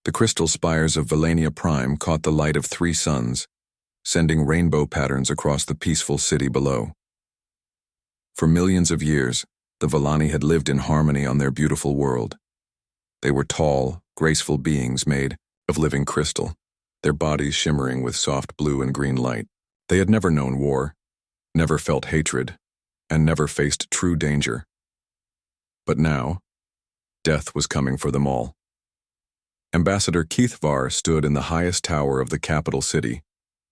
The crystal spires of Valania Prime caught the light of 3 suns, sending rainbow patterns across the peaceful city below. For millions of years, the Valani had lived in harmony on their beautiful world. They were tall, graceful beings made of living crystal, their bodies shimmering with soft blue and green light. They had never known war, never felt hatred, and never faced true danger. But now, death was coming for them all. Ambassador Keithvar stood in the highest tower of the capital city,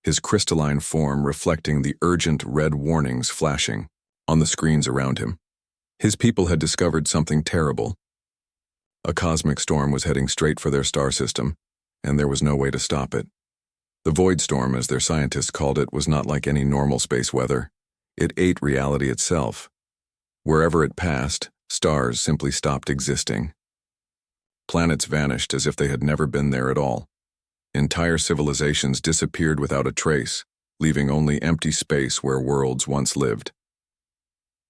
his crystalline form reflecting the urgent red warnings flashing on the screens around him. His people had discovered something terrible. A cosmic storm was heading straight for their star system, and there was no way to stop it. The void storm, as their scientists called it, was not like any normal space weather. It ate reality itself. Wherever it passed, stars simply stopped existing. Planets vanished as if they had never been there at all. Entire civilizations disappeared without a trace, leaving only empty space where worlds once lived.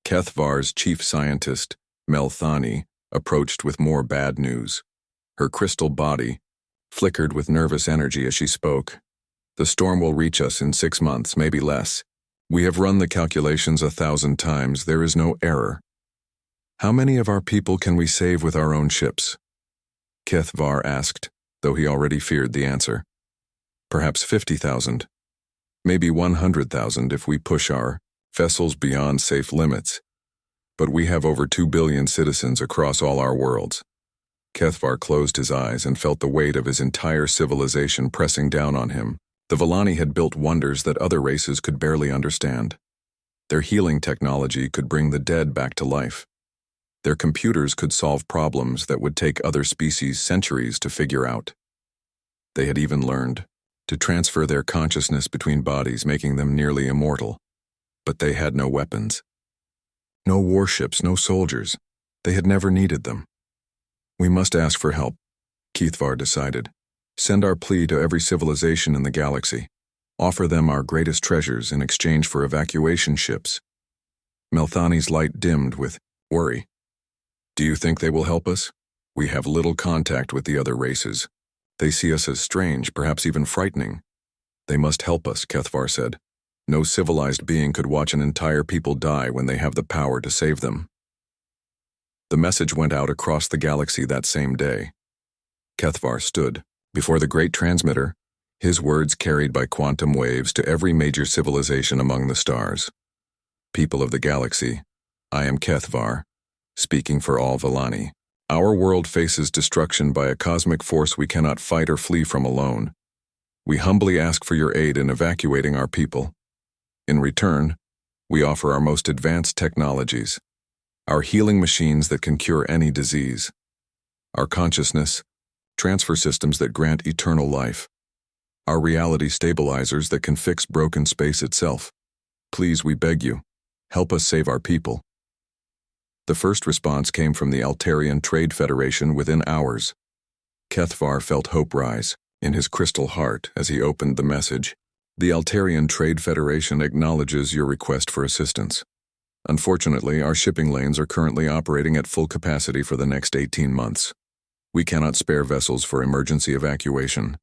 Keithvar's chief scientist, Melthani, approached with more bad news. Her crystal body flickered with nervous energy as she spoke. "The storm will reach us in 6 months, maybe less. We have run the calculations 1,000 times. There is no error. How many of our people can we save with our own ships?" Keithvar asked, though he already feared the answer. "Perhaps 50,000. Maybe 100,000 if we push our vessels beyond safe limits. But we have over 2 billion citizens across all our worlds." Keithvar closed his eyes and felt the weight of his entire civilization pressing down on him. The Valani had built wonders that other races could barely understand. Their healing technology could bring the dead back to life. Their computers could solve problems that would take other species centuries to figure out. They had even learned to transfer their consciousness between bodies, making them nearly immortal. But they had no weapons. No warships, no soldiers. They had never needed them. "We must ask for help," Keithvar decided. "Send our plea to every civilization in the galaxy. Offer them our greatest treasures in exchange for evacuation ships." Melthani's light dimmed with worry. "Do you think they will help us? We have little contact with the other races. They see us as strange, perhaps even frightening." "They must help us," Keithvar said. "No civilized being could watch an entire people die when they have the power to save them." The message went out across the galaxy that same day. Keithvar stood before the great transmitter, his words carried by quantum waves to every major civilization among the stars. "People of the galaxy, I am Keithvar, speaking for all Valani. Our world faces destruction by a cosmic force we cannot fight or flee from alone. We humbly ask for your aid in evacuating our people. In return, we offer our most advanced technologies, our healing machines that can cure any disease, our consciousness transfer systems that grant eternal life, our reality stabilizers that can fix broken space itself. Please, we beg you, help us save our people." The first response came from the Altarian Trade Federation within hours. Keithvar felt hope rise in his crystal heart as he opened the message. "The Altarian Trade Federation acknowledges your request for assistance. Unfortunately, our shipping lanes are currently operating at full capacity for the next 18 months. We cannot spare vessels for emergency evacuation.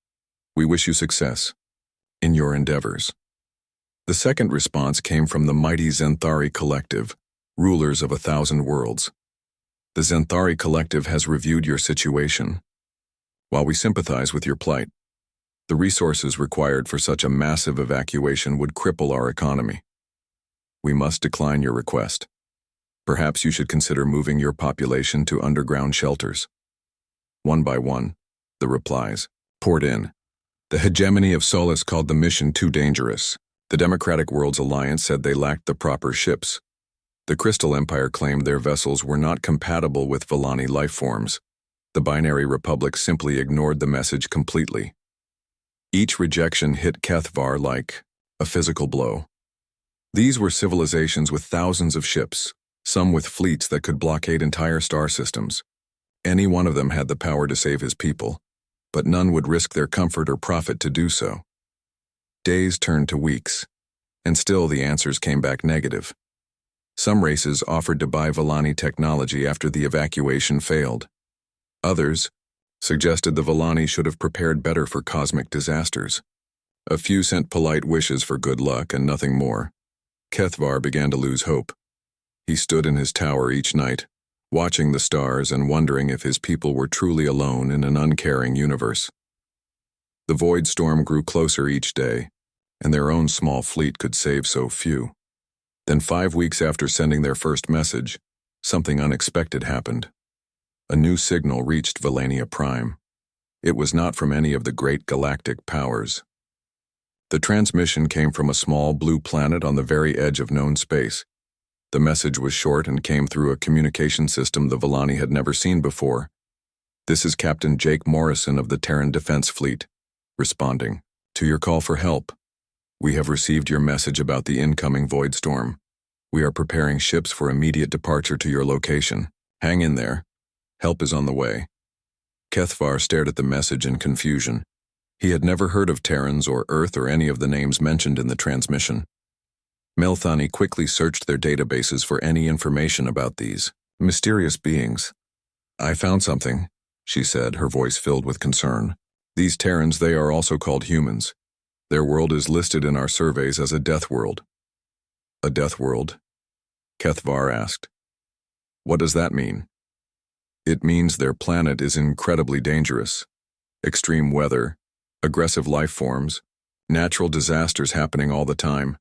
We wish you success in your endeavors." The second response came from the mighty Zenthari Collective, rulers of 1,000 worlds. "The Zenthari Collective has reviewed your situation. While we sympathize with your plight, the resources required for such a massive evacuation would cripple our economy. We must decline your request. Perhaps you should consider moving your population to underground shelters." One by one, the replies poured in. The hegemony of Solus called the mission too dangerous. The Democratic Worlds Alliance said they lacked the proper ships. The Crystal Empire claimed their vessels were not compatible with Valani lifeforms. The Binary Republic simply ignored the message completely. Each rejection hit Keithvar like a physical blow. These were civilizations with thousands of ships, some with fleets that could blockade entire star systems. Any one of them had the power to save his people, but none would risk their comfort or profit to do so. Days turned to weeks, and still the answers came back negative. Some races offered to buy Valani technology after the evacuation failed. Others suggested the Villani should have prepared better for cosmic disasters. A few sent polite wishes for good luck and nothing more. Kethvar began to lose hope. He stood in his tower each night, watching the stars and wondering if his people were truly alone in an uncaring universe. The void storm grew closer each day, and their own small fleet could save so few. Then 5 weeks after sending their first message, something unexpected happened. A new signal reached Villania Prime. It was not from any of the great galactic powers. The transmission came from a small blue planet on the very edge of known space. The message was short and came through a communication system the Villani had never seen before. "This is Captain Jake Morrison of the Terran Defense Fleet, responding to your call for help. We have received your message about the incoming void storm. We are preparing ships for immediate departure to your location. Hang in there. Help is on the way." Kethvar stared at the message in confusion. He had never heard of Terrans or Earth or any of the names mentioned in the transmission. Melthani quickly searched their databases for any information about these mysterious beings. "I found something," she said, her voice filled with concern. "These Terrans, they are also called humans. Their world is listed in our surveys as a death world." "A death world?" Kethvar asked. "What does that mean?" "It means their planet is incredibly dangerous. Extreme weather, aggressive life forms, natural disasters happening all the time.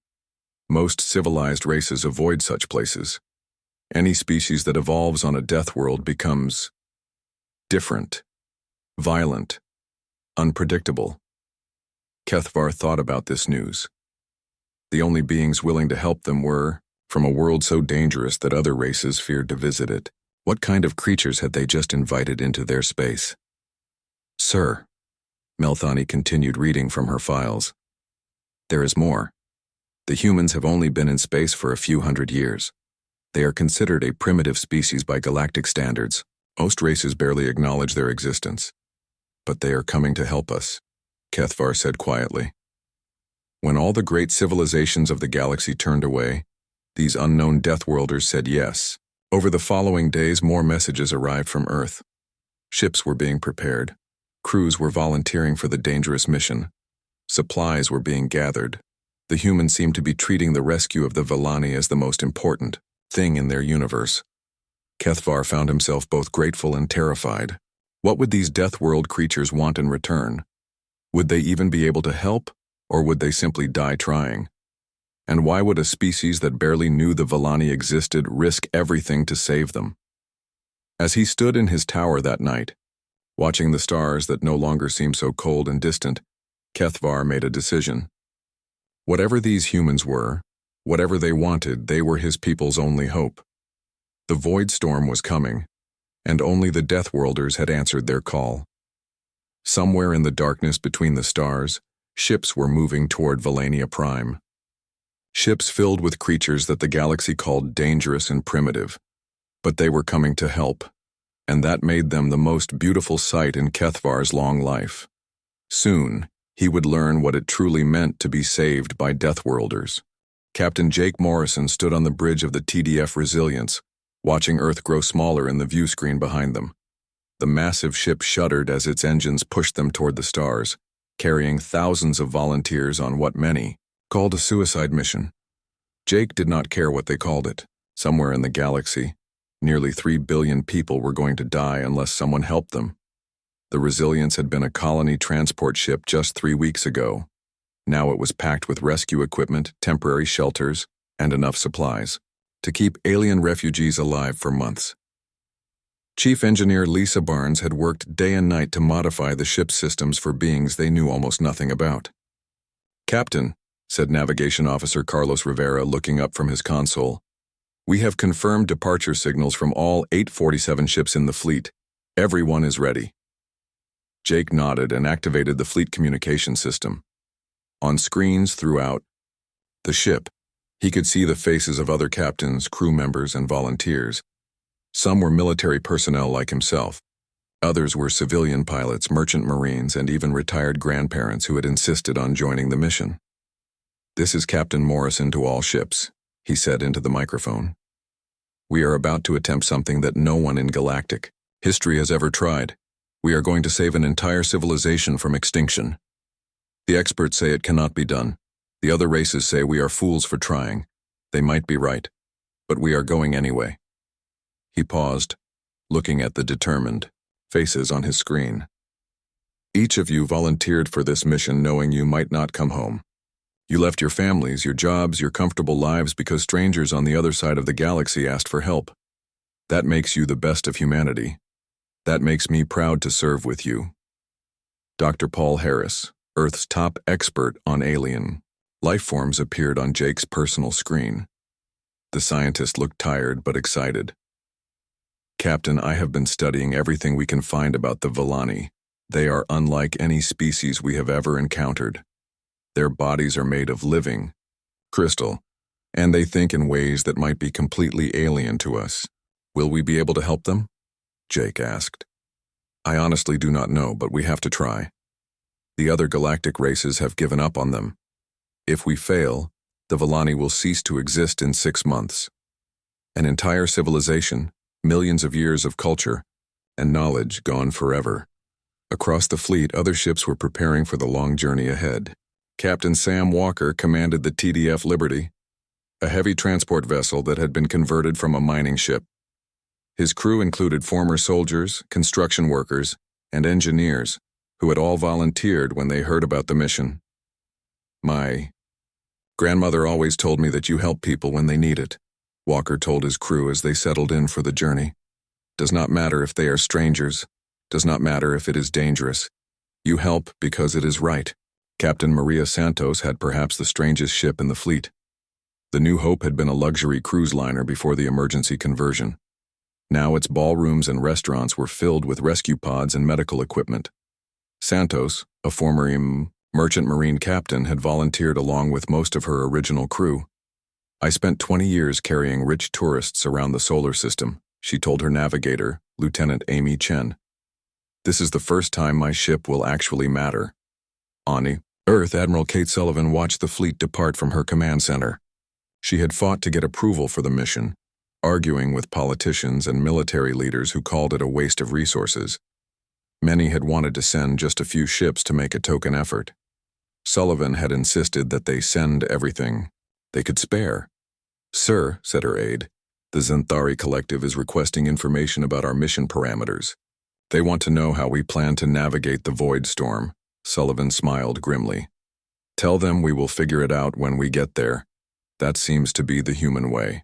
Most civilized races avoid such places. Any species that evolves on a death world becomes different, violent, unpredictable." Kethvar thought about this news. The only beings willing to help them were from a world so dangerous that other races feared to visit it. What kind of creatures had they just invited into their space? "Sir," Melthani continued reading from her files, "there is more. The humans have only been in space for a few hundred years. They are considered a primitive species by galactic standards. Most races barely acknowledge their existence. But they are coming to help us," Kethvar said quietly. When all the great civilizations of the galaxy turned away, these unknown Deathworlders said yes. Over the following days, more messages arrived from Earth. Ships were being prepared. Crews were volunteering for the dangerous mission. Supplies were being gathered. The humans seemed to be treating the rescue of the Villani as the most important thing in their universe. Kethvar found himself both grateful and terrified. What would these death world creatures want in return? Would they even be able to help, or would they simply die trying? And why would a species that barely knew the Villani existed risk everything to save them? As he stood in his tower that night, watching the stars that no longer seemed so cold and distant, Kethvar made a decision. Whatever these humans were, whatever they wanted, they were his people's only hope. The void storm was coming, and only the Deathworlders had answered their call. Somewhere in the darkness between the stars, ships were moving toward Villania Prime. Ships filled with creatures that the galaxy called dangerous and primitive. But they were coming to help, and that made them the most beautiful sight in Kethvar's long life. Soon, he would learn what it truly meant to be saved by Deathworlders. Captain Jake Morrison stood on the bridge of the TDF Resilience, watching Earth grow smaller in the view screen behind them. The massive ship shuddered as its engines pushed them toward the stars, carrying thousands of volunteers on what many called a suicide mission. Jake did not care what they called it. Somewhere in the galaxy, nearly 3 billion people were going to die unless someone helped them. The Resilience had been a colony transport ship just 3 weeks ago. Now it was packed with rescue equipment, temporary shelters, and enough supplies to keep alien refugees alive for months. Chief Engineer Lisa Barnes had worked day and night to modify the ship's systems for beings they knew almost nothing about. "Captain," said Navigation Officer Carlos Rivera, looking up from his console, "we have confirmed departure signals from all 847 ships in the fleet. Everyone is ready." Jake nodded and activated the fleet communication system. On screens throughout the ship, he could see the faces of other captains, crew members, and volunteers. Some were military personnel like himself. Others were civilian pilots, merchant marines, and even retired grandparents who had insisted on joining the mission. "This is Captain Morrison to all ships," he said into the microphone. "We are about to attempt something that no one in galactic history has ever tried. We are going to save an entire civilization from extinction. The experts say it cannot be done. The other races say we are fools for trying. They might be right, but we are going anyway." He paused, looking at the determined faces on his screen. "Each of you volunteered for this mission knowing you might not come home. You left your families, your jobs, your comfortable lives because strangers on the other side of the galaxy asked for help. That makes you the best of humanity. That makes me proud to serve with you." Dr. Paul Harris, Earth's top expert on alien life forms, appeared on Jake's personal screen. The scientist looked tired but excited. "Captain, I have been studying everything we can find about the Villani. They are unlike any species we have ever encountered. Their bodies are made of living crystal, and they think in ways that might be completely alien to us. Will we be able to help them?" Jake asked. "I honestly do not know, but we have to try. The other galactic races have given up on them. If we fail, the Villani will cease to exist in 6 months. An entire civilization, millions of years of culture, and knowledge gone forever." Across the fleet, other ships were preparing for the long journey ahead. Captain Sam Walker commanded the TDF Liberty, a heavy transport vessel that had been converted from a mining ship. His crew included former soldiers, construction workers, and engineers who had all volunteered when they heard about the mission. "My grandmother always told me that you help people when they need it," Walker told his crew as they settled in for the journey. "Does not matter if they are strangers. Does not matter if it is dangerous. You help because it is right." Captain Maria Santos had perhaps the strangest ship in the fleet. The New Hope had been a luxury cruise liner before the emergency conversion. Now its ballrooms and restaurants were filled with rescue pods and medical equipment. Santos, a former merchant marine captain, had volunteered along with most of her original crew. "I spent 20 years carrying rich tourists around the solar system," she told her navigator, Lieutenant Amy Chen. "This is the first time my ship will actually matter." On Earth, Admiral Kate Sullivan watched the fleet depart from her command center. She had fought to get approval for the mission, arguing with politicians and military leaders who called it a waste of resources. Many had wanted to send just a few ships to make a token effort. Sullivan had insisted that they send everything they could spare. "Sir," said her aide, "the Xanthari Collective is requesting information about our mission parameters. They want to know how we plan to navigate the void storm." Sullivan smiled grimly. "Tell them we will figure it out when we get there. That seems to be the human way."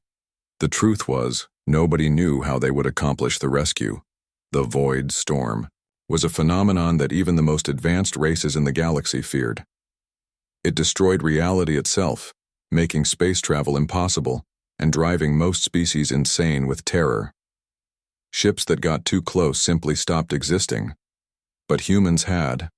The truth was, nobody knew how they would accomplish the rescue. The void storm was a phenomenon that even the most advanced races in the galaxy feared. It destroyed reality itself, making space travel impossible and driving most species insane with terror. Ships that got too close simply stopped existing. But humans had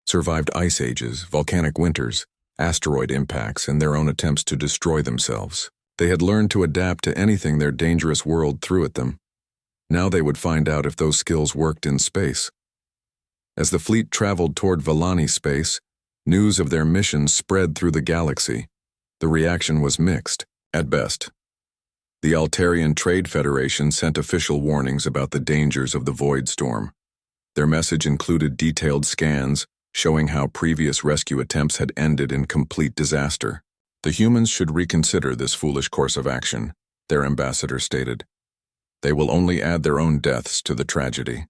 survived ice ages, volcanic winters, asteroid impacts, and their own attempts to destroy themselves. They had learned to adapt to anything their dangerous world threw at them. Now they would find out if those skills worked in space. As the fleet traveled toward Villani space, news of their mission spread through the galaxy. The reaction was mixed, at best. The Altarian Trade Federation sent official warnings about the dangers of the void storm. Their message included detailed scans showing how previous rescue attempts had ended in complete disaster. "The humans should reconsider this foolish course of action," their ambassador stated. "They will only add their own deaths to the tragedy."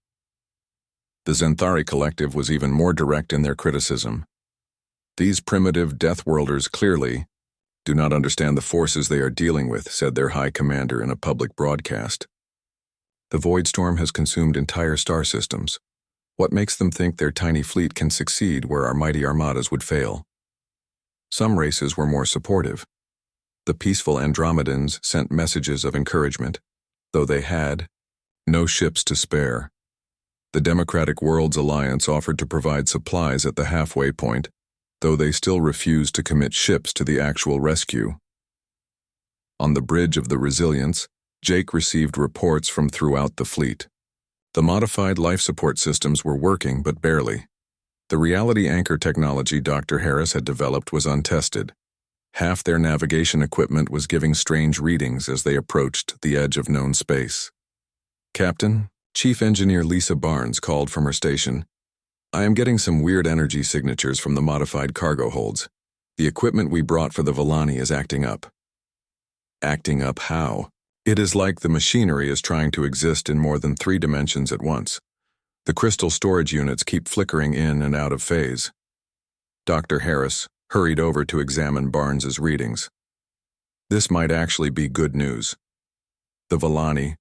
The Xanthari Collective was even more direct in their criticism. "These primitive Deathworlders clearly do not understand the forces they are dealing with," said their high commander in a public broadcast. "The void storm has consumed entire star systems. What makes them think their tiny fleet can succeed where our mighty armadas would fail?" Some races were more supportive. The peaceful Andromedans sent messages of encouragement, though they had no ships to spare. The Democratic Worlds Alliance offered to provide supplies at the halfway point, though they still refused to commit ships to the actual rescue. On the bridge of the Resilience, Jake received reports from throughout the fleet. The modified life support systems were working, but barely. The reality anchor technology Dr. Harris had developed was untested. Half their navigation equipment was giving strange readings as they approached the edge of known space. "Captain, Chief Engineer Lisa Barnes called from her station. I am getting some weird energy signatures from the modified cargo holds. The equipment we brought for the Villani is acting up. Acting up how? It is like the machinery is trying to exist in more than 3 dimensions at once. The crystal storage units keep flickering in and out of phase. Dr. Harris hurried over to examine Barnes's readings. This might actually be good news. The Villani.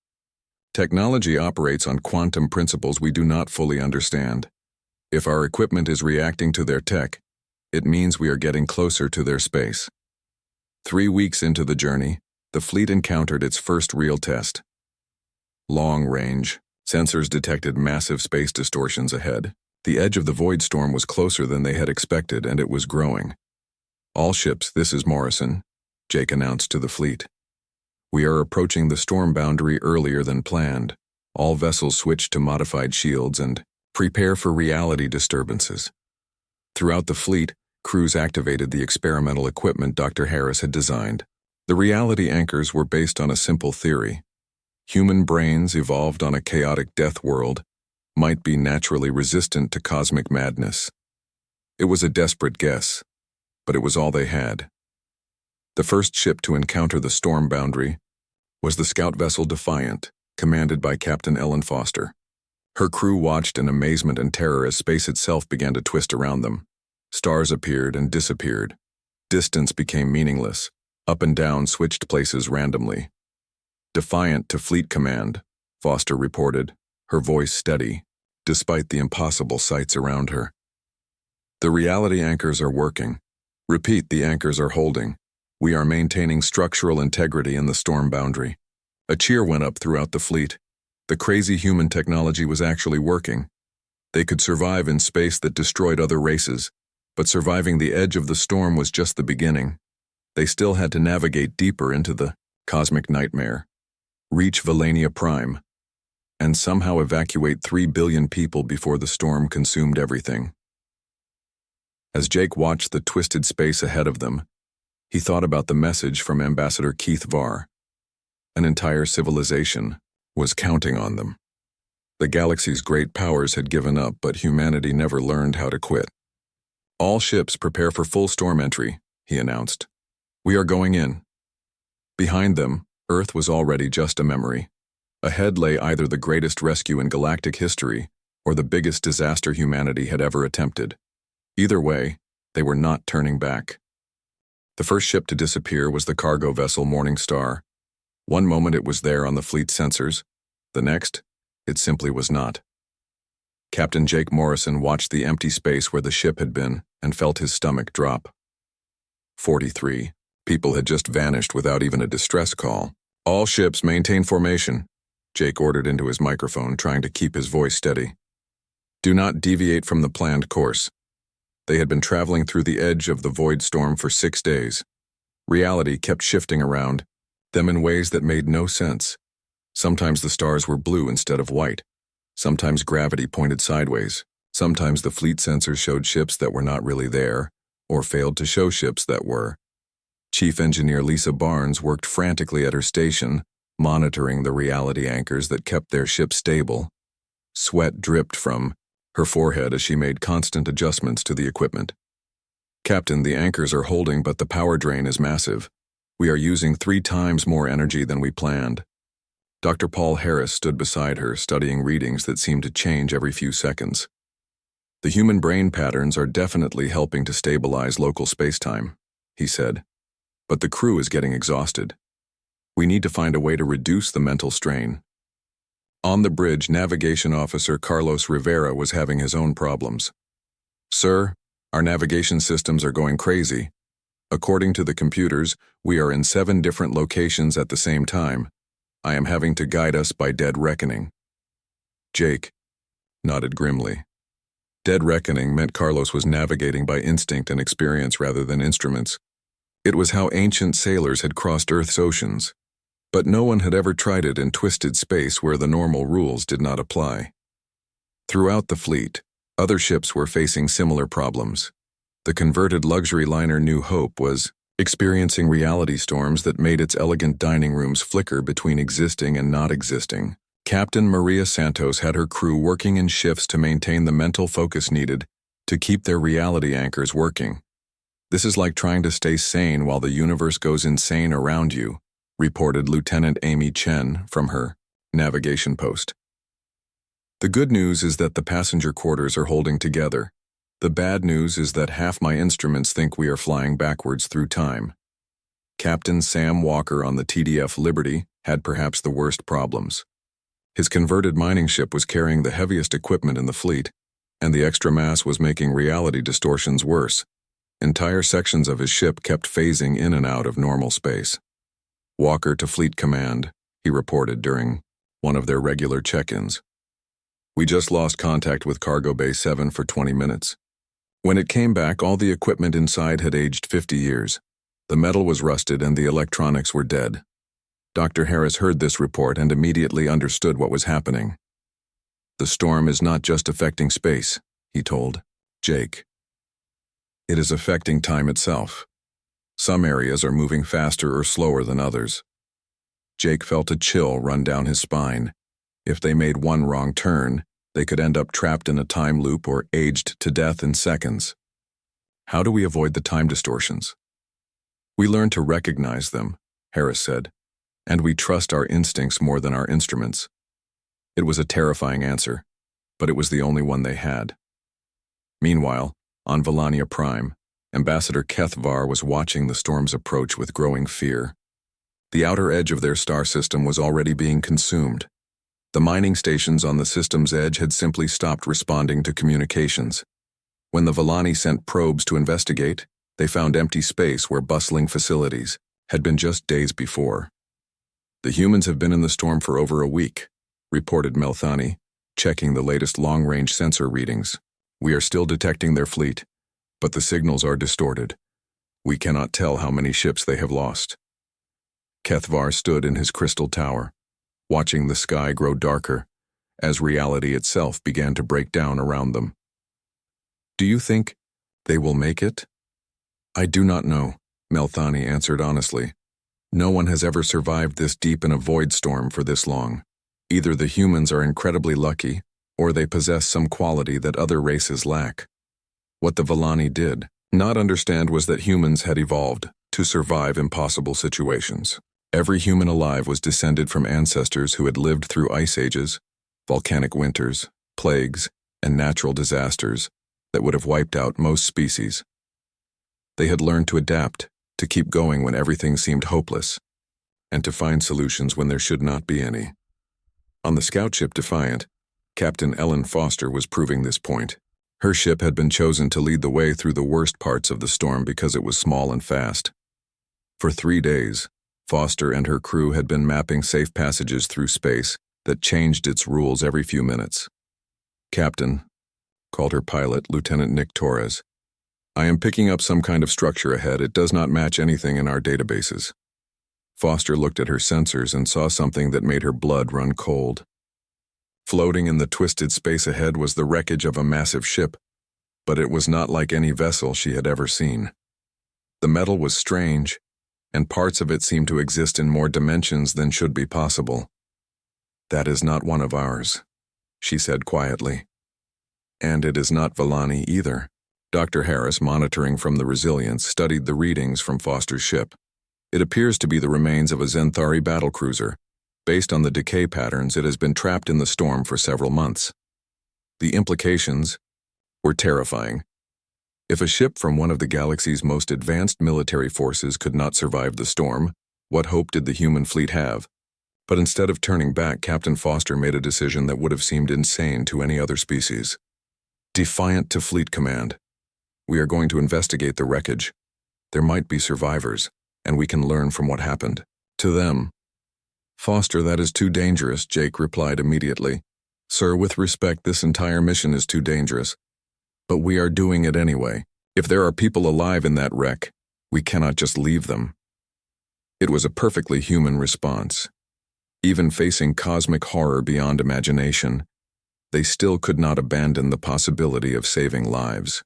Technology operates on quantum principles we do not fully understand. If our equipment is reacting to their tech, it means we are getting closer to their space. 3 weeks into the journey, the fleet encountered its first real test. Long range. Sensors detected massive space distortions ahead. The edge of the void storm was closer than they had expected, and it was growing. All ships, this is Morrison, Jake announced to the fleet. We are approaching the storm boundary earlier than planned. All vessels switch to modified shields and prepare for reality disturbances. Throughout the fleet, crews activated the experimental equipment Dr. Harris had designed. The reality anchors were based on a simple theory. Human brains evolved on a chaotic death world might be naturally resistant to cosmic madness. It was a desperate guess, but it was all they had. The first ship to encounter the storm boundary was the scout vessel Defiant, commanded by Captain Ellen Foster. Her crew watched in amazement and terror as space itself began to twist around them. Stars appeared and disappeared. Distance became meaningless. Up and down switched places randomly. Defiant to Fleet Command, Foster reported, her voice steady, despite the impossible sights around her. The reality anchors are working. Repeat, the anchors are holding. We are maintaining structural integrity in the storm boundary. A cheer went up throughout the fleet. The crazy human technology was actually working. They could survive in space that destroyed other races, but surviving the edge of the storm was just the beginning. They still had to navigate deeper into the cosmic nightmare, reach Villania Prime, and somehow evacuate 3 billion people before the storm consumed everything. As Jake watched the twisted space ahead of them, he thought about the message from Ambassador Keith Varr. An entire civilization was counting on them. The galaxy's great powers had given up, but humanity never learned how to quit. All ships prepare for full storm entry, he announced. We are going in. Behind them, Earth was already just a memory. Ahead lay either the greatest rescue in galactic history or the biggest disaster humanity had ever attempted. Either way, they were not turning back. The first ship to disappear was the cargo vessel Morning Star. One moment it was there on the fleet's sensors, the next, it simply was not. Captain Jake Morrison watched the empty space where the ship had been and felt his stomach drop. 43. People had just vanished without even a distress call. All ships maintain formation, Jake ordered into his microphone, trying to keep his voice steady. Do not deviate from the planned course. They had been traveling through the edge of the void storm for 6 days. Reality kept shifting around them in ways that made no sense. Sometimes the stars were blue instead of white. Sometimes gravity pointed sideways. Sometimes the fleet sensors showed ships that were not really there, or failed to show ships that were. Chief Engineer Lisa Barnes worked frantically at her station, monitoring the reality anchors that kept their ship stable. Sweat dripped from her forehead as she made constant adjustments to the equipment. Captain, the anchors are holding, but the power drain is massive. We are using 3 times more energy than we planned. Dr. Paul Harris stood beside her, studying readings that seemed to change every few seconds. The human brain patterns are definitely helping to stabilize local spacetime, he said. But the crew is getting exhausted. We need to find a way to reduce the mental strain. On the bridge, Navigation Officer Carlos Rivera was having his own problems. Sir, our navigation systems are going crazy. According to the computers, we are in 7 different locations at the same time. I am having to guide us by dead reckoning. Jake nodded grimly. Dead reckoning meant Carlos was navigating by instinct and experience rather than instruments. It was how ancient sailors had crossed Earth's oceans. But no one had ever tried it in twisted space where the normal rules did not apply. Throughout the fleet, other ships were facing similar problems. The converted luxury liner New Hope was experiencing reality storms that made its elegant dining rooms flicker between existing and not existing. Captain Maria Santos had her crew working in shifts to maintain the mental focus needed to keep their reality anchors working. This is like trying to stay sane while the universe goes insane around you, reported Lieutenant Amy Chen from her navigation post. The good news is that the passenger quarters are holding together. The bad news is that half my instruments think we are flying backwards through time. Captain Sam Walker on the TDF Liberty had perhaps the worst problems. His converted mining ship was carrying the heaviest equipment in the fleet, and the extra mass was making reality distortions worse. Entire sections of his ship kept phasing in and out of normal space. Walker to Fleet Command, he reported during one of their regular check-ins. We just lost contact with Cargo Bay 7 for 20 minutes. When it came back, all the equipment inside had aged 50 years. The metal was rusted and the electronics were dead. Dr. Harris heard this report and immediately understood what was happening. The storm is not just affecting space, he told Jake. It is affecting time itself. Some areas are moving faster or slower than others. Jake felt a chill run down his spine. If they made one wrong turn, they could end up trapped in a time loop or aged to death in seconds. How do we avoid the time distortions? We learn to recognize them, Harris said, and we trust our instincts more than our instruments. It was a terrifying answer, but it was the only one they had. Meanwhile, on Valania Prime, Ambassador Kethvar was watching the storm's approach with growing fear. The outer edge of their star system was already being consumed. The mining stations on the system's edge had simply stopped responding to communications. When the Valani sent probes to investigate, they found empty space where bustling facilities had been just days before. The humans have been in the storm for over a week, reported Melthani, checking the latest long-range sensor readings. We are still detecting their fleet, but the signals are distorted. We cannot tell how many ships they have lost. Kethvar stood in his crystal tower, watching the sky grow darker as reality itself began to break down around them. Do you think they will make it? I do not know, Melthani answered honestly. No one has ever survived this deep in a void storm for this long. Either the humans are incredibly lucky, or they possess some quality that other races lack. What the Valani did not understand was that humans had evolved to survive impossible situations. Every human alive was descended from ancestors who had lived through ice ages, volcanic winters, plagues, and natural disasters that would have wiped out most species. They had learned to adapt, to keep going when everything seemed hopeless, and to find solutions when there should not be any. On the scout ship Defiant, Captain Ellen Foster was proving this point. Her ship had been chosen to lead the way through the worst parts of the storm because it was small and fast. For 3 days, Foster and her crew had been mapping safe passages through space that changed its rules every few minutes. Captain, called her pilot, Lieutenant Nick Torres, I am picking up some kind of structure ahead. It does not match anything in our databases. Foster looked at her sensors and saw something that made her blood run cold. Floating in the twisted space ahead was the wreckage of a massive ship, but it was not like any vessel she had ever seen. The metal was strange, and parts of it seemed to exist in more dimensions than should be possible. That is not one of ours, she said quietly. And it is not Valani either. Dr. Harris, monitoring from the Resilience, studied the readings from Foster's ship. It appears to be the remains of a Zenthari battlecruiser. Based on the decay patterns, it has been trapped in the storm for several months. The implications were terrifying. If a ship from one of the galaxy's most advanced military forces could not survive the storm, what hope did the human fleet have? But instead of turning back, Captain Foster made a decision that would have seemed insane to any other species. Defiant to Fleet Command. We are going to investigate the wreckage. There might be survivors, and we can learn from what happened. To them. Foster, that is too dangerous, Jake replied immediately. Sir, with respect, this entire mission is too dangerous. But we are doing it anyway. If there are people alive in that wreck, we cannot just leave them. It was a perfectly human response. Even facing cosmic horror beyond imagination, they still could not abandon the possibility of saving lives.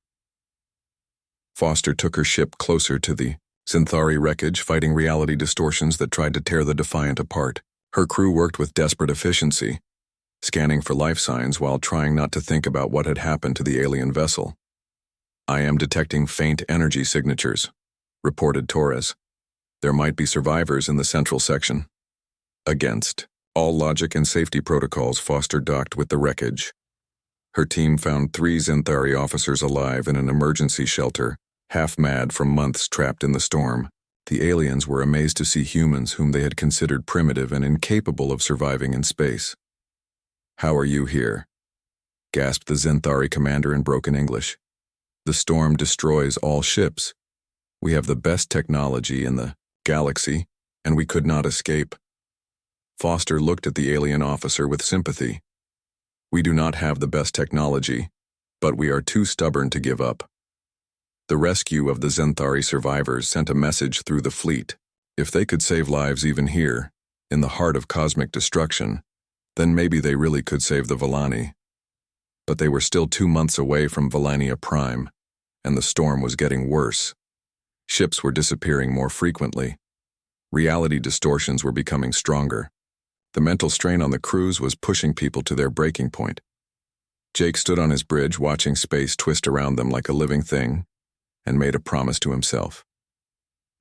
Foster took her ship closer to the Zenthari wreckage, fighting reality distortions that tried to tear the Defiant apart. Her crew worked with desperate efficiency, scanning for life signs while trying not to think about what had happened to the alien vessel. "I am detecting faint energy signatures," reported Torres. "There might be survivors in the central section." Against all logic and safety protocols, Foster docked with the wreckage. Her team found 3 Xanthari officers alive in an emergency shelter, half mad from months trapped in the storm. The aliens were amazed to see humans whom they had considered primitive and incapable of surviving in space. "How are you here?" gasped the Xanthari commander in broken English. "The storm destroys all ships. We have the best technology in the galaxy, and we could not escape." Foster looked at the alien officer with sympathy. "We do not have the best technology, but we are too stubborn to give up." The rescue of the Xanthari survivors sent a message through the fleet. If they could save lives even here, in the heart of cosmic destruction, then maybe they really could save the Villani. But they were still 2 months away from Villania Prime, and the storm was getting worse. Ships were disappearing more frequently. Reality distortions were becoming stronger. The mental strain on the crews was pushing people to their breaking point. Jake stood on his bridge watching space twist around them like a living thing, and made a promise to himself.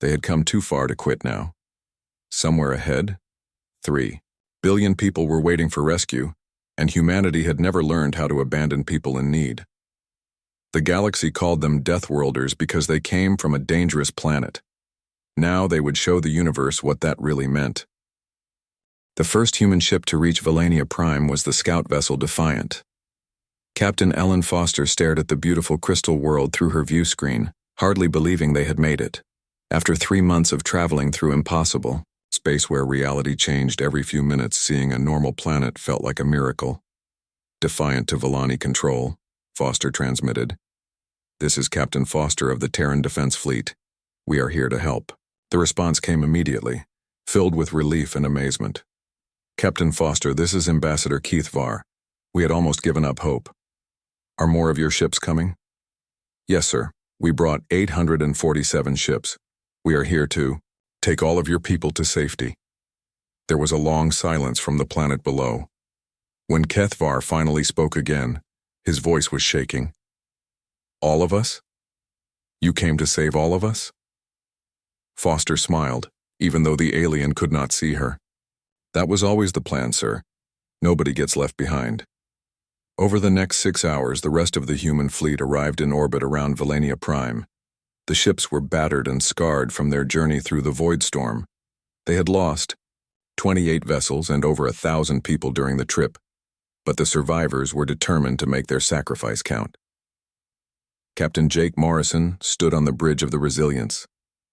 They had come too far to quit now. Somewhere ahead, 3 billion people were waiting for rescue, and humanity had never learned how to abandon people in need. The galaxy called them Deathworlders because they came from a dangerous planet. Now they would show the universe what that really meant. The first human ship to reach Villania Prime was the scout vessel Defiant. Captain Ellen Foster stared at the beautiful crystal world through her view screen, hardly believing they had made it. After 3 months of traveling through impossible space where reality changed every few minutes, seeing a normal planet felt like a miracle. "Defiant to Villani Control," Foster transmitted. "This is Captain Foster of the Terran Defense Fleet. We are here to help." The response came immediately, filled with relief and amazement. "Captain Foster, this is Ambassador Keith Varr. We had almost given up hope. Are more of your ships coming?" "Yes, sir. We brought 847 ships. We are here to take all of your people to safety." There was a long silence from the planet below. When Kethvar finally spoke again, his voice was shaking. "All of us? You came to save all of us?" Foster smiled, even though the alien could not see her. "That was always the plan, sir. Nobody gets left behind." Over the next 6 hours, the rest of the human fleet arrived in orbit around Villania Prime. The ships were battered and scarred from their journey through the void storm. They had lost 28 vessels and over 1,000 people during the trip, but the survivors were determined to make their sacrifice count. Captain Jake Morrison stood on the bridge of the Resilience,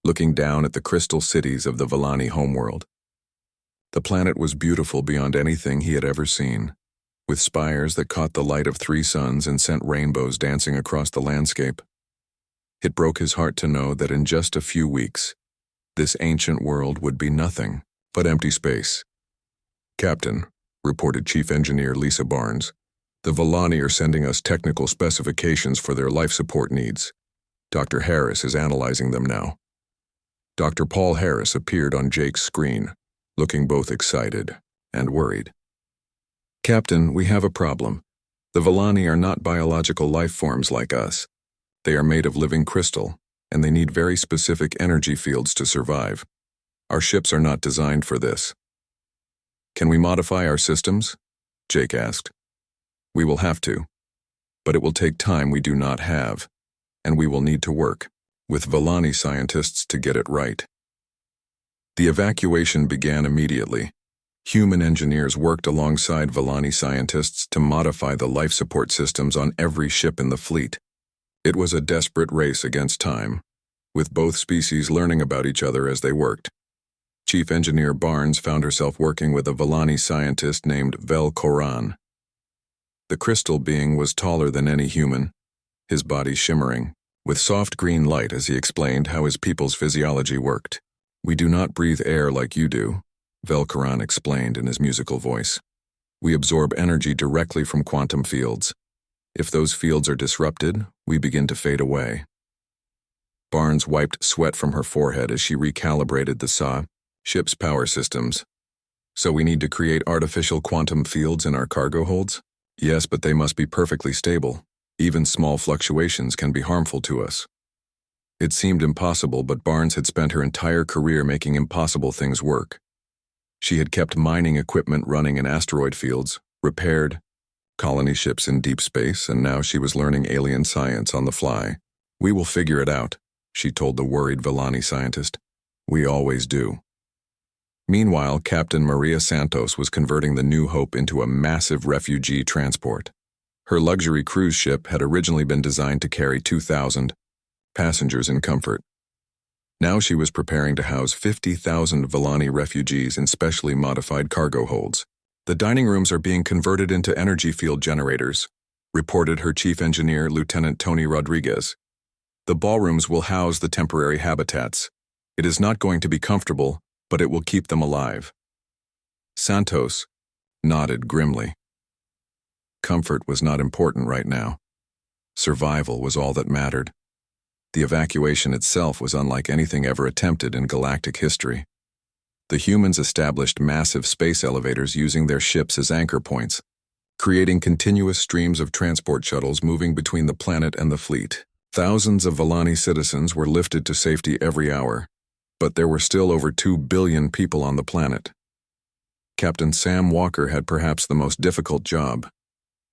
looking down at the crystal cities of the Villani homeworld. The planet was beautiful beyond anything he had ever seen, with spires that caught the light of 3 suns and sent rainbows dancing across the landscape. It broke his heart to know that in just a few weeks, this ancient world would be nothing but empty space. "Captain," reported Chief Engineer Lisa Barnes, "the Villani are sending us technical specifications for their life support needs. Dr. Harris is analyzing them now." Dr. Paul Harris appeared on Jake's screen, looking both excited and worried. "Captain, we have a problem. The Villani are not biological life forms like us. They are made of living crystal, and they need very specific energy fields to survive. Our ships are not designed for this." "Can we modify our systems?" Jake asked. "We will have to, but it will take time we do not have, and we will need to work with Villani scientists to get it right." The evacuation began immediately. Human engineers worked alongside Villani scientists to modify the life support systems on every ship in the fleet. It was a desperate race against time, with both species learning about each other as they worked. Chief Engineer Barnes found herself working with a Villani scientist named Vel Koran. The crystal being was taller than any human, his body shimmering, with soft green light as he explained how his people's physiology worked. "We do not breathe air like you do," Vel Koran explained in his musical voice. "We absorb energy directly from quantum fields. If those fields are disrupted, we begin to fade away." Barnes wiped sweat from her forehead as she recalibrated the ship's power systems. So we need to create artificial quantum fields in our cargo holds? Yes, but they must be perfectly stable. Even small fluctuations can be harmful to us. It seemed impossible, but Barnes had spent her entire career making impossible things work. She had kept mining equipment running in asteroid fields, repaired colony ships in deep space, and now she was learning alien science on the fly. We will figure it out, she told the worried Villani scientist. We always do. Meanwhile, Captain Maria Santos was converting the New Hope into a massive refugee transport. Her luxury cruise ship had originally been designed to carry 2,000 passengers in comfort. Now she was preparing to house 50,000 Villani refugees in specially modified cargo holds. The dining rooms are being converted into energy field generators, reported her chief engineer, Lieutenant Tony Rodriguez. The ballrooms will house the temporary habitats. It is not going to be comfortable, but it will keep them alive. Santos nodded grimly. Comfort was not important right now. Survival was all that mattered. The evacuation itself was unlike anything ever attempted in galactic history. The humans established massive space elevators using their ships as anchor points, creating continuous streams of transport shuttles moving between the planet and the fleet. Thousands of Villani citizens were lifted to safety every hour, but there were still over 2 billion people on the planet. Captain Sam Walker had perhaps the most difficult job.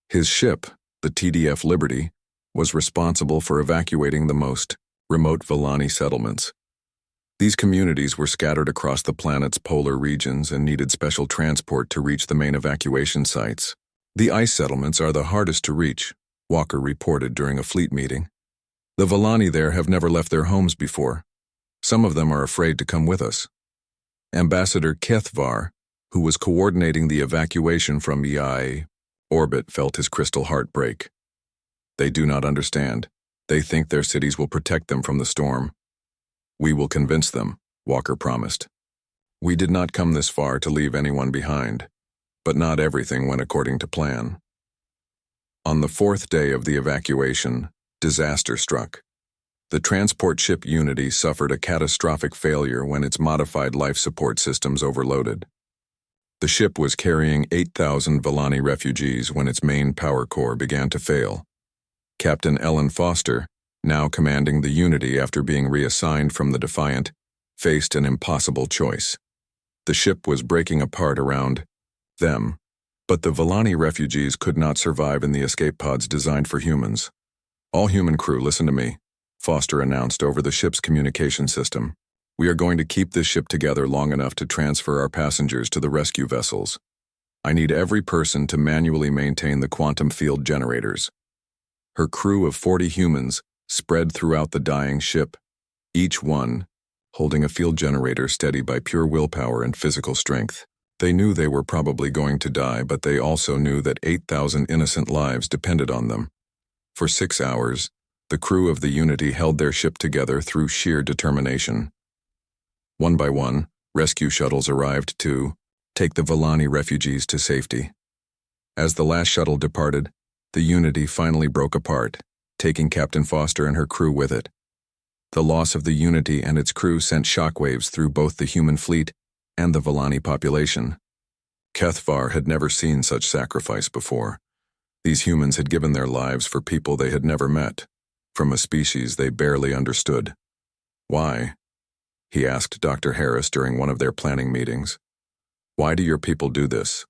His ship, the TDF Liberty, was responsible for evacuating the most remote Villani settlements. These communities were scattered across the planet's polar regions and needed special transport to reach the main evacuation sites. The ice settlements are the hardest to reach, Walker reported during a fleet meeting. The Villani there have never left their homes before. Some of them are afraid to come with us. Ambassador Kethvar, who was coordinating the evacuation from EI orbit, felt his crystal heart break. They do not understand. They think their cities will protect them from the storm. We will convince them, Walker promised. We did not come this far to leave anyone behind, but not everything went according to plan. On the 4th day of the evacuation, disaster struck. The transport ship Unity suffered a catastrophic failure when its modified life support systems overloaded. The ship was carrying 8,000 Villani refugees when its main power core began to fail. Captain Ellen Foster, now commanding the Unity after being reassigned from the Defiant, faced an impossible choice. The ship was breaking apart around them, but the Villani refugees could not survive in the escape pods designed for humans. All human crew, listen to me, Foster announced over the ship's communication system. We are going to keep this ship together long enough to transfer our passengers to the rescue vessels. I need every person to manually maintain the quantum field generators. Her crew of 40 humans spread throughout the dying ship, each one holding a field generator steady by pure willpower and physical strength. They knew they were probably going to die, but they also knew that 8,000 innocent lives depended on them. For 6 hours, the crew of the Unity held their ship together through sheer determination. One by one, rescue shuttles arrived to take the Villani refugees to safety. As the last shuttle departed, the Unity finally broke apart, taking Captain Foster and her crew with it. The loss of the Unity and its crew sent shockwaves through both the human fleet and the Villani population. Kethvar had never seen such sacrifice before. These humans had given their lives for people they had never met, from a species they barely understood. Why? He asked Dr. Harris during one of their planning meetings. Why do your people do this?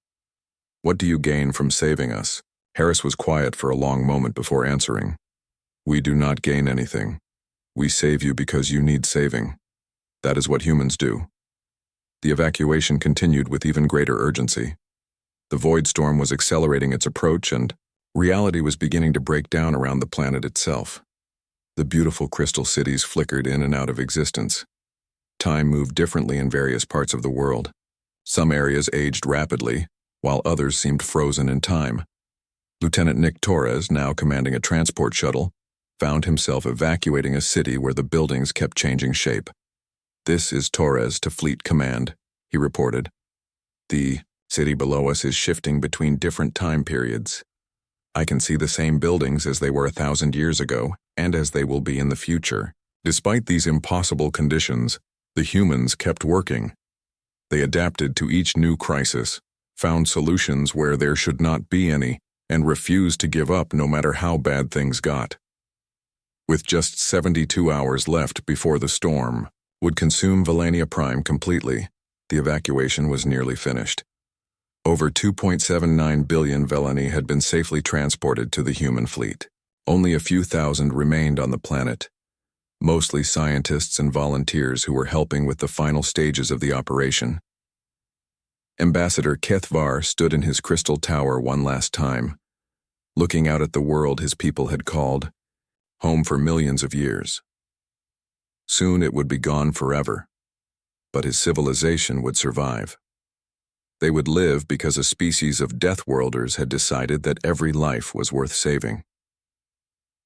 What do you gain from saving us? Harris was quiet for a long moment before answering. We do not gain anything. We save you because you need saving. That is what humans do. The evacuation continued with even greater urgency. The void storm was accelerating its approach, and reality was beginning to break down around the planet itself. The beautiful crystal cities flickered in and out of existence. Time moved differently in various parts of the world. Some areas aged rapidly, while others seemed frozen in time. Lieutenant Nick Torres, now commanding a transport shuttle, found himself evacuating a city where the buildings kept changing shape. This is Torres to Fleet Command, he reported. The city below us is shifting between different time periods. I can see the same buildings as they were 1,000 years ago, and as they will be in the future. Despite these impossible conditions, the humans kept working. They adapted to each new crisis, found solutions where there should not be any, and refused to give up no matter how bad things got. With just 72 hours left before the storm would consume Valania Prime completely, the evacuation was nearly finished. Over 2.79 billion Velani had been safely transported to the human fleet. Only a few thousand remained on the planet, mostly scientists and volunteers who were helping with the final stages of the operation. Ambassador Kethvar stood in his crystal tower one last time, looking out at the world his people had called home for millions of years. Soon it would be gone forever, but his civilization would survive. They would live because a species of Deathworlders had decided that every life was worth saving.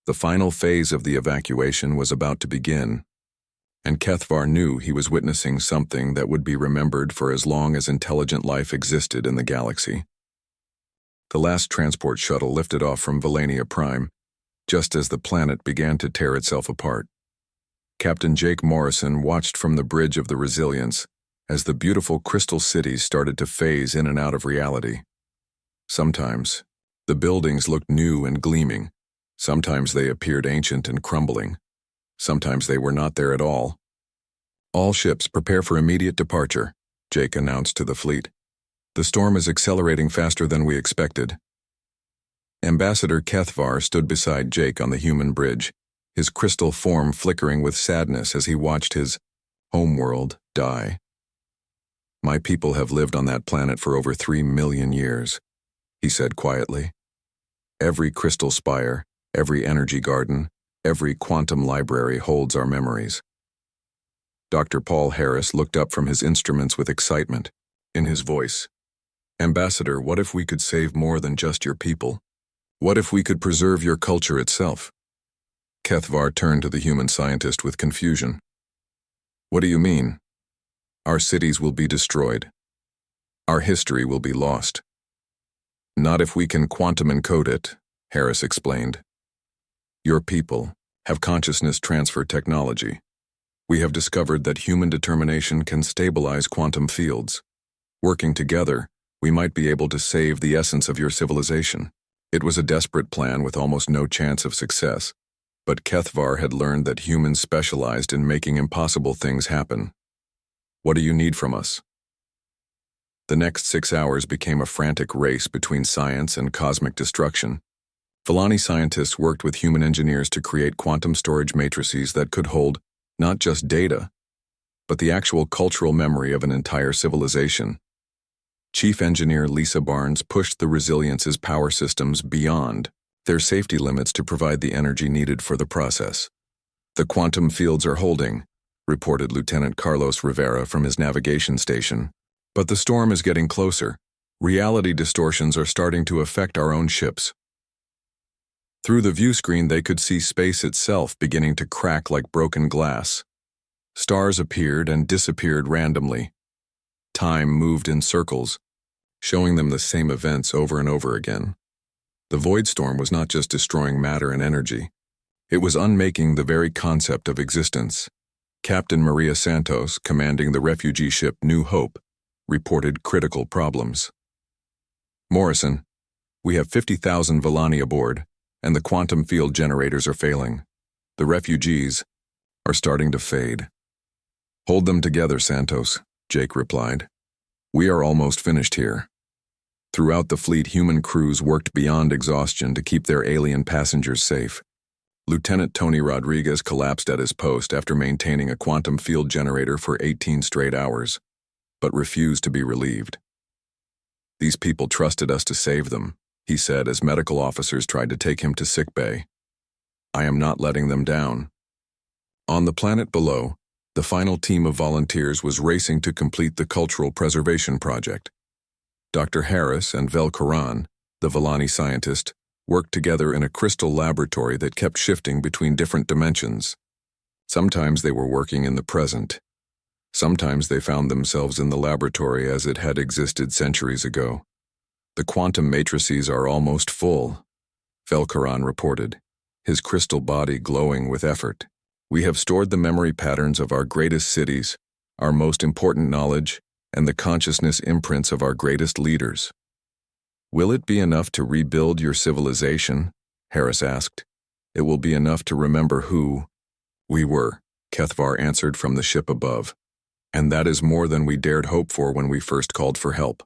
The final phase of the evacuation was about to begin, and Kethvar knew he was witnessing something that would be remembered for as long as intelligent life existed in the galaxy. The last transport shuttle lifted off from Valania Prime, just as the planet began to tear itself apart. Captain Jake Morrison watched from the bridge of the Resilience as the beautiful crystal cities started to phase in and out of reality. Sometimes, the buildings looked new and gleaming. Sometimes they appeared ancient and crumbling. Sometimes they were not there at all. "All ships prepare for immediate departure," Jake announced to the fleet. "The storm is accelerating faster than we expected." Ambassador Kethvar stood beside Jake on the human bridge, his crystal form flickering with sadness as he watched his homeworld die. "My people have lived on that planet for over 3 million years," he said quietly. "Every crystal spire, every energy garden, every quantum library holds our memories." Dr. Paul Harris looked up from his instruments with excitement in his voice. "Ambassador, what if we could save more than just your people? What if we could preserve your culture itself?" Kethvar turned to the human scientist with confusion. "What do you mean?" "Our cities will be destroyed. Our history will be lost." "Not if we can quantum encode it," Harris explained. "Your people have consciousness transfer technology. We have discovered that human determination can stabilize quantum fields. Working together, we might be able to save the essence of your civilization." It was a desperate plan with almost no chance of success, but Kethvar had learned that humans specialized in making impossible things happen. "What do you need from us?" The next 6 hours became a frantic race between science and cosmic destruction. Valani scientists worked with human engineers to create quantum storage matrices that could hold not just data, but the actual cultural memory of an entire civilization. Chief Engineer Lisa Barnes pushed the Resilience's power systems beyond their safety limits to provide the energy needed for the process. "The quantum fields are holding," reported Lieutenant Carlos Rivera from his navigation station. "But the storm is getting closer. Reality distortions are starting to affect our own ships." Through the view screen they could see space itself beginning to crack like broken glass. Stars appeared and disappeared randomly. Time moved in circles, showing them the same events over and over again. The void storm was not just destroying matter and energy. It was unmaking the very concept of existence. Captain Maria Santos, commanding the refugee ship New Hope, reported critical problems. "Morrison, we have 50,000 Valani aboard, and the quantum field generators are failing. The refugees are starting to fade." "Hold them together, Santos," Jake replied. "We are almost finished here." Throughout the fleet, human crews worked beyond exhaustion to keep their alien passengers safe. Lieutenant Tony Rodriguez collapsed at his post after maintaining a quantum field generator for 18 straight hours, but refused to be relieved. "These people trusted us to save them," he said as medical officers tried to take him to sickbay. "I am not letting them down." On the planet below, the final team of volunteers was racing to complete the cultural preservation project. Dr. Harris and Vel Karan, the Valani scientist, worked together in a crystal laboratory that kept shifting between different dimensions. Sometimes they were working in the present. Sometimes they found themselves in the laboratory as it had existed centuries ago. "The quantum matrices are almost full," Vel Karan reported, his crystal body glowing with effort. "We have stored the memory patterns of our greatest cities, our most important knowledge, and the consciousness imprints of our greatest leaders. Will it be enough to rebuild your civilization? Harris asked. It will be enough to remember who we were, Kethvar answered from the ship above. And that is more than we dared hope for when we first called for help.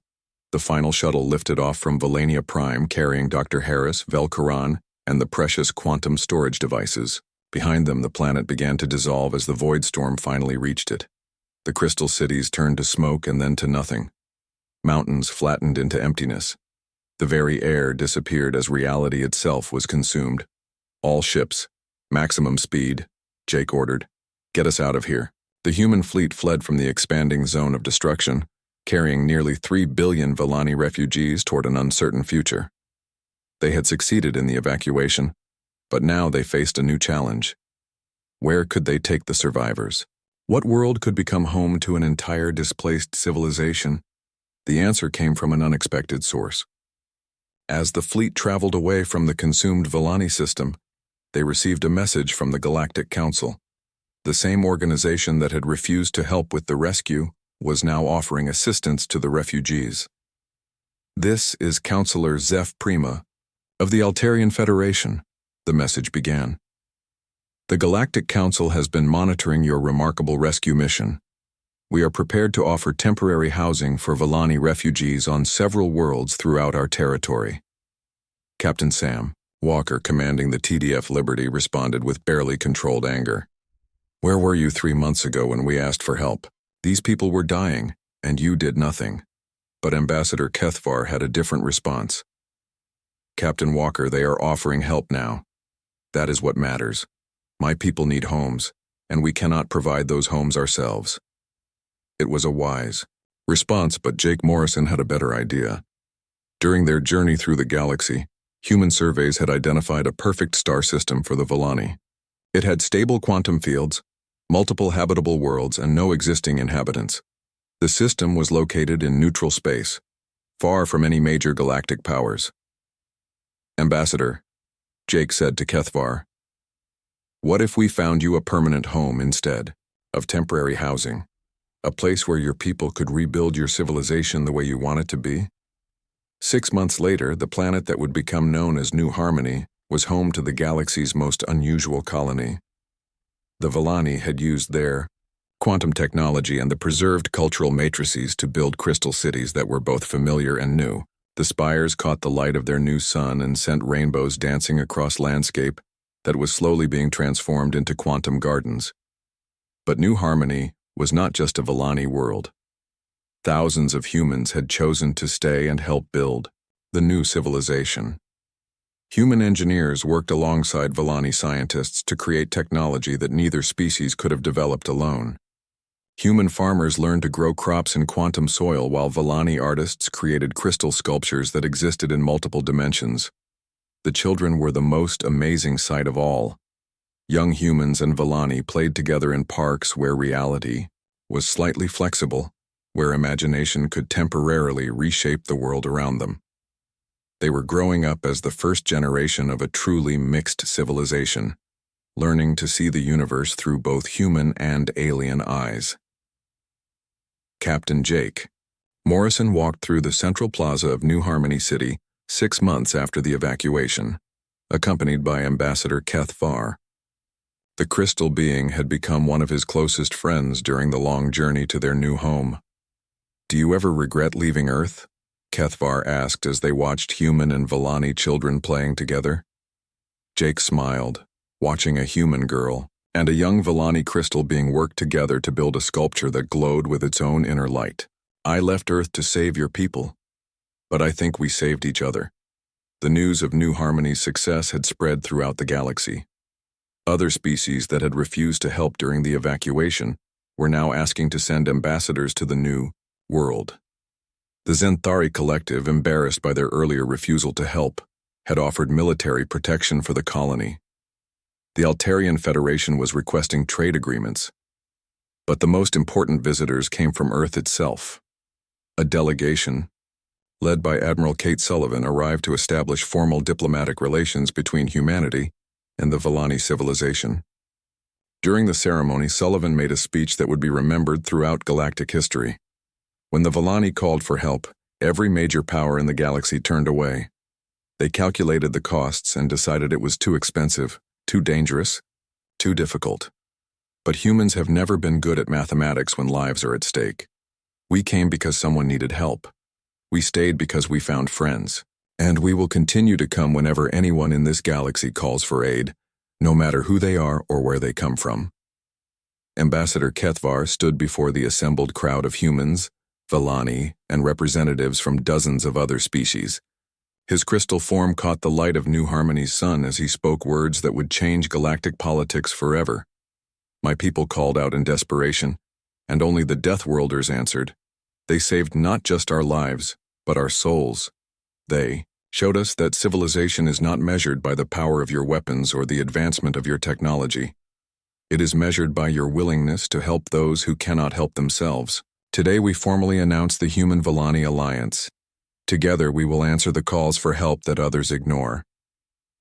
The final shuttle lifted off from Valania Prime carrying Dr. Harris, Velkaran, and the precious quantum storage devices. Behind them, the planet began to dissolve as the void storm finally reached it. The crystal cities turned to smoke and then to nothing. Mountains flattened into emptiness. The very air disappeared as reality itself was consumed. All ships, maximum speed, Jake ordered. Get us out of here. The human fleet fled from the expanding zone of destruction, carrying nearly 3 billion Valani refugees toward an uncertain future. They had succeeded in the evacuation, but now they faced a new challenge. Where could they take the survivors? What world could become home to an entire displaced civilization? The answer came from an unexpected source. As the fleet traveled away from the consumed Valani system, they received a message from the Galactic Council. The same organization that had refused to help with the rescue was now offering assistance to the refugees. This is Counselor Zeph Prima of the Altarian Federation, the message began. The Galactic Council has been monitoring your remarkable rescue mission. We are prepared to offer temporary housing for Valani refugees on several worlds throughout our territory. Captain Sam Walker, commanding the TDF Liberty, responded with barely controlled anger. Where were you 3 months ago when we asked for help? These people were dying, and you did nothing. But Ambassador Kethvar had a different response. Captain Walker, they are offering help now. That is what matters. My people need homes, and we cannot provide those homes ourselves. It was a wise response, but Jake Morrison had a better idea. During their journey through the galaxy, human surveys had identified a perfect star system for the Valani. It had stable quantum fields, multiple habitable worlds, and no existing inhabitants. The system was located in neutral space, far from any major galactic powers. Ambassador, Jake said to Kethvar, what if we found you a permanent home instead of temporary housing? A place where your people could rebuild your civilization the way you want it to be? 6 months later, the planet that would become known as New Harmony was home to the galaxy's most unusual colony. The Valani had used their quantum technology and the preserved cultural matrices to build crystal cities that were both familiar and new. The spires caught the light of their new sun and sent rainbows dancing across landscape that was slowly being transformed into quantum gardens. But New Harmony was not just a Valani world. Thousands of humans had chosen to stay and help build the new civilization. Human engineers worked alongside Valani scientists to create technology that neither species could have developed alone. Human farmers learned to grow crops in quantum soil while Valani artists created crystal sculptures that existed in multiple dimensions. The children were the most amazing sight of all. Young humans and Valani played together in parks where reality was slightly flexible, where imagination could temporarily reshape the world around them. They were growing up as the first generation of a truly mixed civilization, learning to see the universe through both human and alien eyes. Captain Jake Morrison walked through the central plaza of New Harmony City 6 months after the evacuation, accompanied by Ambassador Kethvar. The crystal being had become one of his closest friends during the long journey to their new home. Do you ever regret leaving Earth? Kethvar asked as they watched human and Valani children playing together. Jake smiled, watching a human girl and a young Valani crystal being worked together to build a sculpture that glowed with its own inner light. I left Earth to save your people, but I think we saved each other. The news of New Harmony's success had spread throughout the galaxy. Other species that had refused to help during the evacuation were now asking to send ambassadors to the new world. The Zenthari Collective, embarrassed by their earlier refusal to help, had offered military protection for the colony. The Altarian Federation was requesting trade agreements. But the most important visitors came from Earth itself. A delegation, led by Admiral Kate Sullivan, arrived to establish formal diplomatic relations between humanity and the Valani civilization. During the ceremony, Sullivan made a speech that would be remembered throughout galactic history. When the Villani called for help, every major power in the galaxy turned away. They calculated the costs and decided it was too expensive, too dangerous, too difficult. But humans have never been good at mathematics when lives are at stake. We came because someone needed help. We stayed because we found friends. And we will continue to come whenever anyone in this galaxy calls for aid, no matter who they are or where they come from. Ambassador Kethvar stood before the assembled crowd of humans, Villani, and representatives from dozens of other species. His crystal form caught the light of New Harmony's sun as he spoke words that would change galactic politics forever. My people called out in desperation, and only the Deathworlders answered. They saved not just our lives, but our souls. They showed us that civilization is not measured by the power of your weapons or the advancement of your technology. It is measured by your willingness to help those who cannot help themselves. Today we formally announce the Human Villani Alliance. Together we will answer the calls for help that others ignore.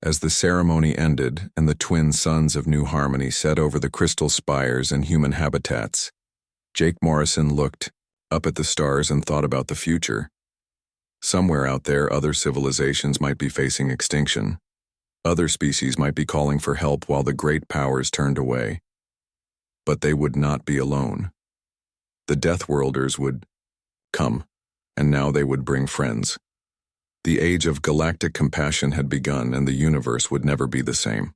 As the ceremony ended and the twin suns of New Harmony set over the crystal spires and human habitats, Jake Morrison looked up at the stars and thought about the future. Somewhere out there, other civilizations might be facing extinction. Other species might be calling for help while the great powers turned away. But they would not be alone. The Deathworlders would come, and now they would bring friends. The age of galactic compassion had begun, and the universe would never be the same.